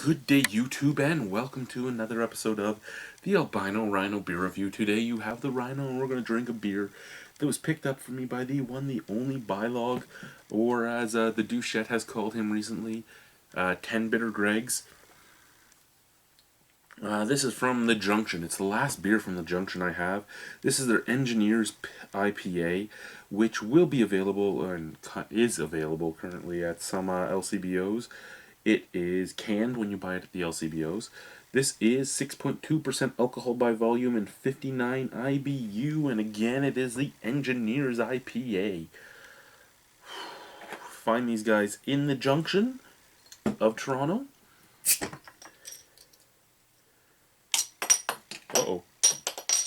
Good day, YouTube, and welcome to another episode of the Albino Rhino Beer Review. Today you have the Rhino, and we're going to drink a beer that was picked up for me by the one, the only Bylog, or as the Douchette has called him recently, 10 Bitter Gregs. This is from the Junction. It's the last beer from the Junction I have. This is their Engineers IPA, which will be available, and is available currently at some LCBOs. It is canned when you buy it at the LCBOs. This is 6.2% alcohol by volume and 59 IBU, and again, it is the Engineers IPA. Find these guys in the Junction of Toronto. Uh-oh.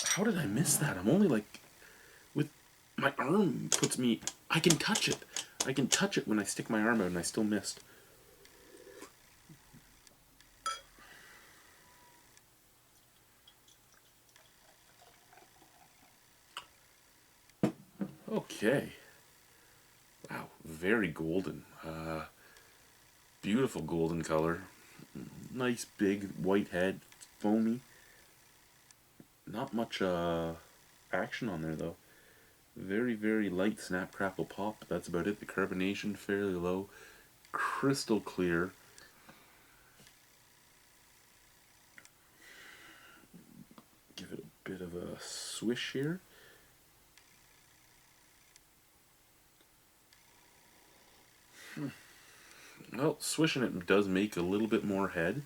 How did I miss that? I'm only like, with my arm puts me, I can touch it. I can touch it when I stick my arm out, and I still missed. Okay. Wow, very golden. Beautiful golden color. Nice big white head, foamy. Not much action on there though. Very, very light snap, crackle, pop. That's about it. The carbonation fairly low. Crystal clear. Give it a bit of a swish here. Well, swishing it does make a little bit more head.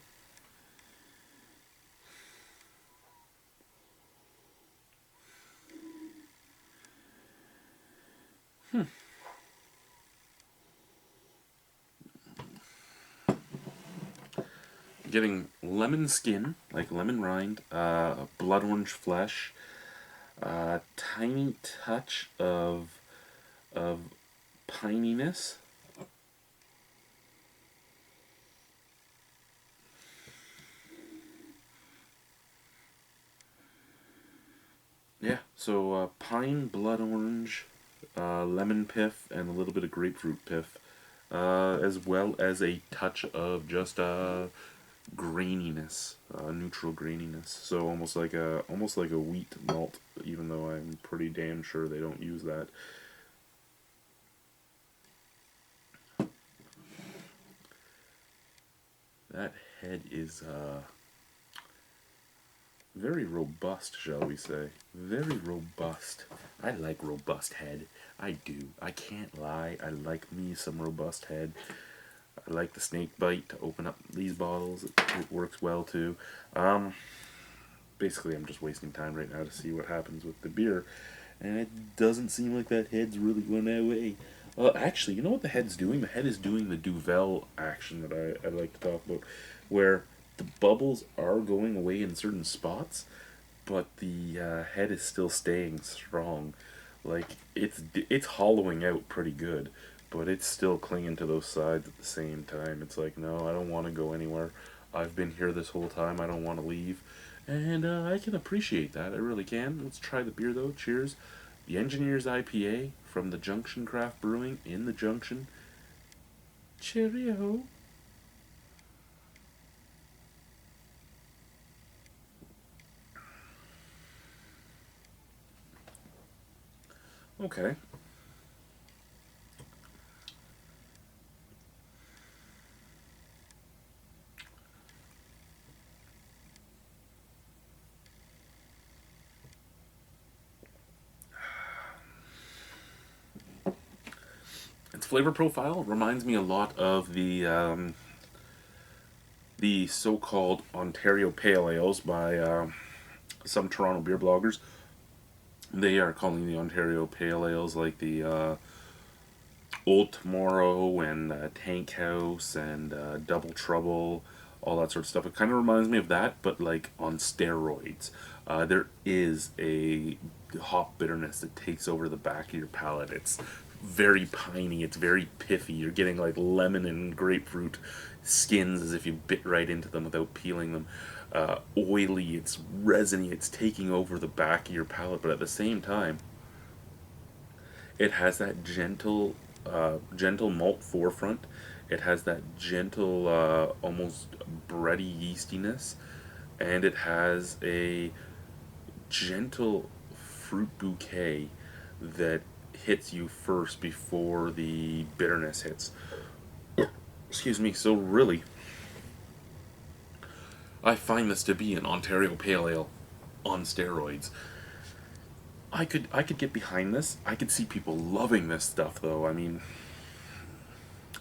Getting lemon skin, like lemon rind, blood orange flesh, tiny touch of pininess. Yeah, so pine, blood orange, lemon pith, and a little bit of grapefruit pith, as well as a touch of just graininess, neutral graininess. So almost like a wheat malt, even though I'm pretty damn sure they don't use that. That head is very robust, shall we say. Very robust. I like robust head. I do. I can't lie. I like me some robust head. I like the snake bite to open up these bottles. It works well too. Basically, I'm just wasting time right now to see what happens with the beer. And it doesn't seem like that head's really going that way. Actually, you know what the head's doing? The head is doing the Duvel action that I like to talk about, where the bubbles are going away in certain spots, but the head is still staying strong. Like it's hollowing out pretty good, but it's still clinging to those sides at the same time. It's like, no, I don't want to go anywhere. I've been here this whole time. I don't want to leave, and I can appreciate that. I really can. Let's try the beer though. Cheers. The Engineers IPA from the Junction Craft Brewing in the Junction. Cheerio. Okay. Its flavor profile reminds me a lot of the so-called Ontario Pale Ales by some Toronto beer bloggers. They are calling the Ontario Pale Ales like the Old Tomorrow and Tank House and Double Trouble, all that sort of stuff. It kind of reminds me of that, but like on steroids. There is a hop bitterness that takes over the back of your palate. It's very piney. It's very pithy. You're getting like lemon and grapefruit skins as if you bit right into them without peeling them. Oily. It's resiny. It's taking over the back of your palate, but at the same time, it has that gentle malt forefront. It has that gentle, almost bready yeastiness, and it has a gentle fruit bouquet that hits you first before the bitterness hits. Excuse me. So really, I find this to be an Ontario Pale Ale on steroids. I could get behind this. I could see people loving this stuff though. I mean,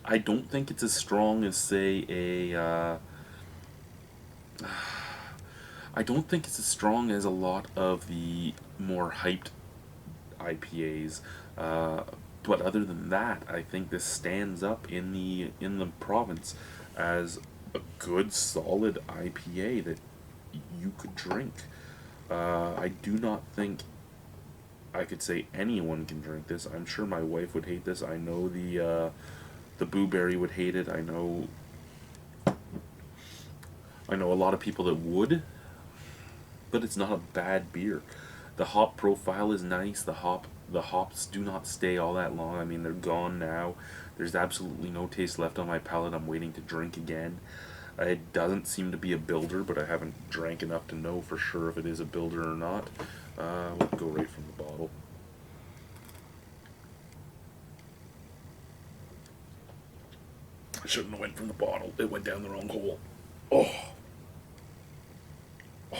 I don't think it's as strong as say a I don't think it's as strong as a lot of the more hyped IPAs. Uh, but other than that, I think this stands up in the province as a good solid IPA that you could drink. I do not think I could say anyone can drink this. I'm sure my wife would hate this. I know the Booberry would hate it. I know a lot of people that would, but it's not a bad beer. The hop profile is nice. The hops do not stay all that long. I mean, they're gone now. There's absolutely no taste left on my palate. I'm waiting to drink again. It doesn't seem to be a builder, but I haven't drank enough to know for sure if it is a builder or not. We'll go right from the bottle. I shouldn't have went from the bottle. It went down the wrong hole. Oh. Oh.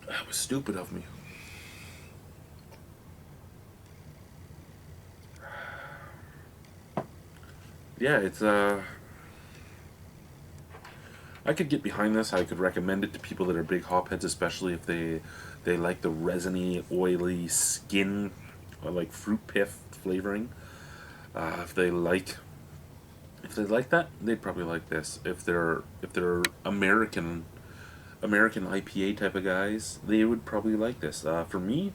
That was stupid of me. Yeah, it's I could get behind this. I could recommend it to people that are big hopheads, especially if they like the resiny, oily skin, or like fruit pith flavoring. If they like that, they'd probably like this. If they're American IPA type of guys, they would probably like this. For me,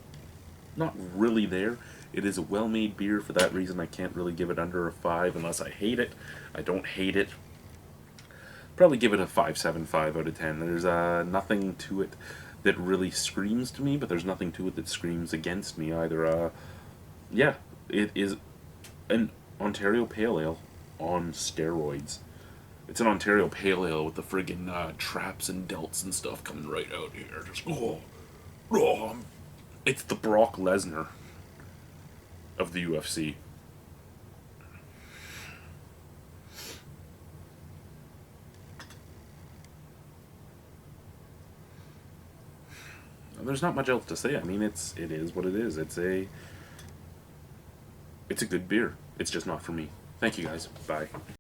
not really there. It is a well-made beer. For that reason, I can't really give it under a 5 unless I hate it. I don't hate it. Probably give it a 5.75 out of 10. There's nothing to it that really screams to me, but there's nothing to it that screams against me either. Yeah, it is an Ontario Pale Ale on steroids. It's an Ontario Pale Ale with the friggin' traps and delts and stuff coming right out here. Just it's the Brock Lesnar of the UFC. There's not much else to say. I mean, it is what it is. It's a good beer. It's just not for me. Thank you guys. Bye.